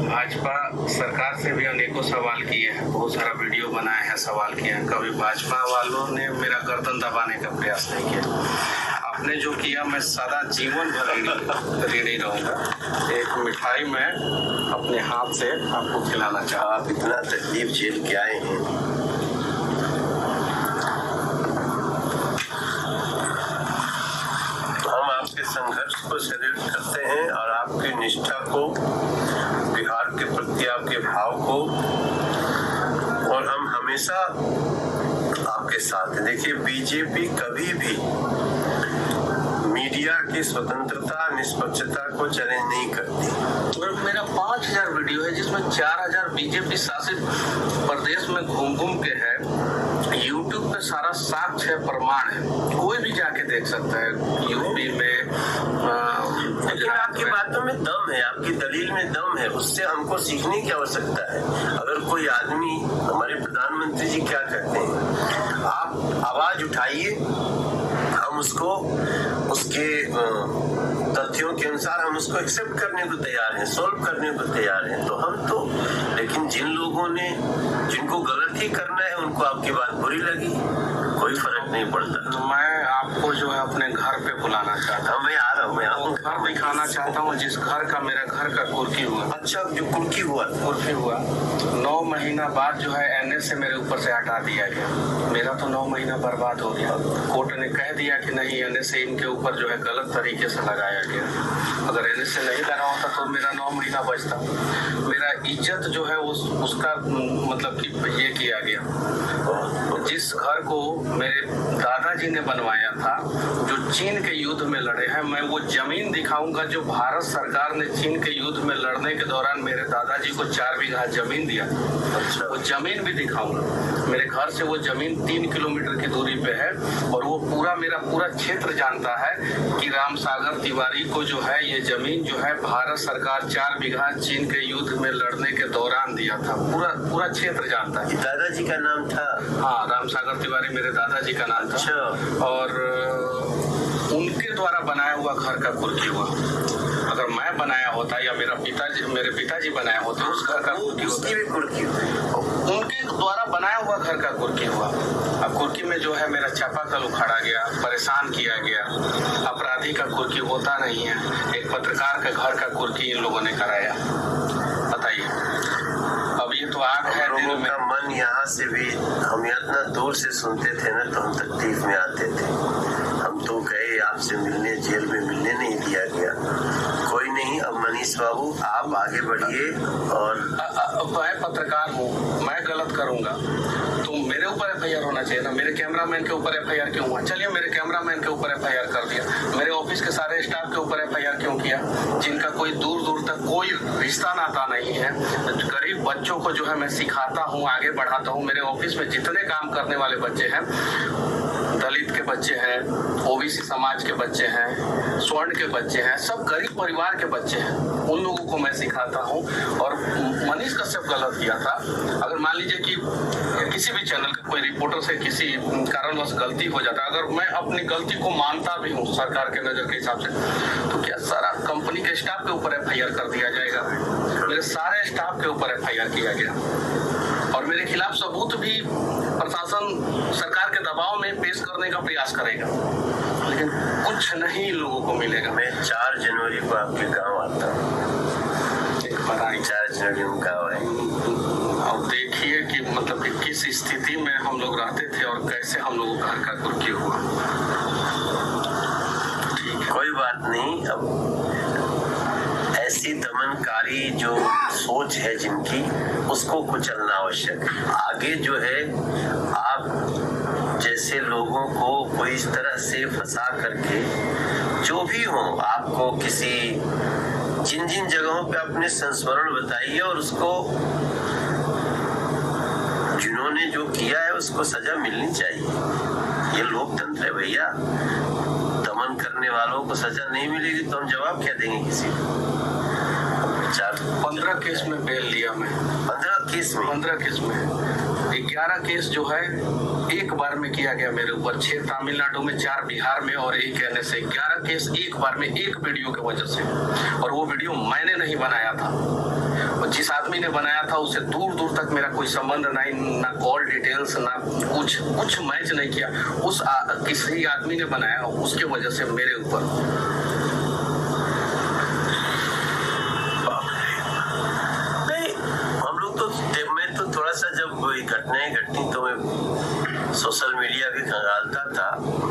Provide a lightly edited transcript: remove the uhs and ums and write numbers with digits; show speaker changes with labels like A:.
A: भाजपा सरकार से भी अनेकों सवाल किए हैं, बहुत सारा वीडियो बनाए हैं, सवाल किए हैं। कभी भाजपा वालों ने मेरा गर्दन दबाने का प्रयास नहीं किया। आपने जो किया मैं सारा जीवन भर ऋणी रहूंगा। एक मिठाई मैं अपने हाथ से आपको खिलाना चाहता।
B: आप इतना तकलीफ झेल के आए हैं, हम आपके संघर्ष को सैल्यूट करते हैं और आपकी निष्ठा को, बिहार के प्रति आपके भाव को, और हम हमेशा आपके साथ हैं। देखिए, बीजेपी कभी भी मीडिया की स्वतंत्रता, निष्पक्षता को चैलेंज नहीं करती।
A: और मेरा 5000 वीडियो है जिसमें 4000 बीजेपी शासित प्रदेश में घूम घूम के है। यूट्यूब पे सारा साक्ष्य है, प्रमाण है, कोई भी जाके देख सकता है। यूपी में
B: लेकिन आपकी बातों में दम है, आपकी दलील में दम है, उससे हमको सीखने की आवश्यकता है। अगर कोई आदमी, हमारे प्रधानमंत्री जी क्या कहते हैं, आप आवाज उठाइए, हम उसको उसके तथ्यों के अनुसार हम उसको एक्सेप्ट करने को तैयार हैं, सॉल्व करने को तैयार हैं। तो हम तो, लेकिन जिन लोगों ने, जिनको गलत ही करना है, उनको आपकी बात बुरी लगी, कोई फर्क नहीं पड़ता।
A: तो मैं आपको जो है अपने घर पे बुलाना चाहता हूँ।
B: मैं आ रहा हूँ, मैं
A: घर दिखाना चाहता हूँ, जिस घर का मेरा घर का कुर्की हुआ।
B: अच्छा, जो कुर्की हुआ
A: 9 महीना बाद जो है एनएस से मेरे ऊपर से हटा दिया गया। मेरा तो 9 महीना बर्बाद हो गया। कोर्ट ने कह दिया कि नहीं, एनएस से इनके ऊपर जो है गलत तरीके से लगाया गया। अगर एनएस से नहीं लगा होता तो मेरा 9 महीना बचता। मेरा इज्जत जो है उसका मतलब कि ये किया गया। जिस घर को मेरे दादाजी ने बनवाया था, जो चीन के युद्ध में लड़े हैं, मैं वो जमीन दिखाऊंगा जो भारत सरकार ने चीन के युद्ध में लड़ने के दौरान मेरे दादाजी को 4 बीघा जमीन दिया।
B: अच्छा,
A: वो जमीन भी दिखाऊंगा। मेरे घर से वो जमीन 3 किलोमीटर की दूरी पे है और वो मेरा पूरा क्षेत्र जानता है कि राम सागर तिवारी को जो है ये जमीन जो है भारत सरकार 4 बीघा चीन के युद्ध में लड़ने के दौरान दिया था। पूरा क्षेत्र जानता है।
B: दादाजी का नाम था?
A: हाँ, राम सागर तिवारी मेरे दादाजी का नाम था।
B: अच्छा।
A: और उनके द्वारा बनाया हुआ घर का कुर्की हुआ। अगर मैं बनाया होता या मेरे पिताजी बनाया होते, उस घर का कुर्की होता।
B: उसकी भी कुर्की
A: उनके द्वारा बनाया हुआ घर का कुर्की हुआ। अब कुर्की में जो है मेरा चापाकल उखाड़ा गया, परेशान किया गया। अपराधी का कुर्की होता नहीं है, एक पत्रकार के घर का कुर्की इन लोगों ने कराया। बताइए, अब ये तो आग है दिल में।
B: मन यहाँ से भी, हम इतना दूर से सुनते थे ना, तो हम तकलीफ में आते थे। हम तो गए आपसे मिलने, जेल में मिलने नहीं दिया गया। कोई नहीं, अब मनीष बाबू आप आगे बढ़िए। और
A: मैं पत्रकार हूँ, मैं गलत करूंगा तो मेरे ऊपर एफआईआर होना चाहिए ना। मेरे कैमरामैन के ऊपर एफआईआर क्यों हुआ? चलिए, मेरे कैमरामैन के ऊपर एफआईआर कर दिया। मेरे ऑफिस के सारे स्टाफ के ऊपर एफआईआर क्यों किया, जिनका कोई दूर दूर तक कोई रिश्ता नाता नहीं है? गरीब बच्चों को जो है मैं सिखाता हूँ, आगे बढ़ाता हूँ। मेरे ऑफिस में जितने काम करने वाले बच्चे हैं, दलित के बच्चे हैं, ओबीसी समाज के बच्चे हैं, स्वर्ण के बच्चे हैं, सब गरीब परिवार के बच्चे हैं। उन लोगों को मैं सिखाता हूँ। और मनीष कश्यप गलत किया था। अगर मान लीजिए कि किसी भी चैनल का कोई रिपोर्टर से किसी कारणवश गलती हो जाता, अगर मैं अपनी गलती को मानता भी हूँ सरकार के नजर के हिसाब से, तो क्या सारा कंपनी के स्टाफ के ऊपर एफआईआर कर दिया जाएगा? मेरे सारे स्टाफ के ऊपर एफआईआर किया गया और मेरे खिलाफ सबूत भी प्रशासन सरकार के दबाव में पेश करने का प्रयास करेगा, लेकिन कुछ नहीं लोगों को मिलेगा।
B: मैं 4 जनवरी को आपके गांव आता हूँ। 4 जनवरी में गाँव है।
A: और देखिए कि मतलब कि किस स्थिति में हम लोग रहते थे और कैसे हम लोग घर का कुर्की हुआ। ठीक है,
B: कोई बात नहीं। अब ऐसी दमनकारी जो सोच है जिनकी, उसको कुचलना आवश्यक है। आगे जो है, आप जैसे लोगों को कोई इस तरह से फंसा करके, जो भी हो, आपको किसी जिन जिन जगहों पे अपने संस्मरण बताइए और उसको, जिन्होंने जो किया है उसको सजा मिलनी चाहिए। ये लोकतंत्र है भैया। दमन करने वालों को सजा नहीं मिलेगी तो हम जवाब क्या देंगे किसी को?
A: 15 केस में बेल लिया मैं।
B: 15 केस में?
A: 15 केस में 11 केस जो है एक बार में किया गया मेरे ऊपर, 6 तमिलनाडु में, 4 बिहार में और 1 NSA। 11 केस एक बार में, एक वीडियो की वजह से। और वो वीडियो मैंने नहीं बनाया था, और जिस आदमी ने बनाया था उससे दूर दूर तक मेरा कोई संबंध नहीं, ना कॉल डिटेल्स, ना कुछ मैच नहीं किया। किसी आदमी ने बनाया, उसके वजह से मेरे ऊपर।
B: मैं तो थोड़ा सा, जब घटनाएं घटती तो मैं सोशल मीडिया के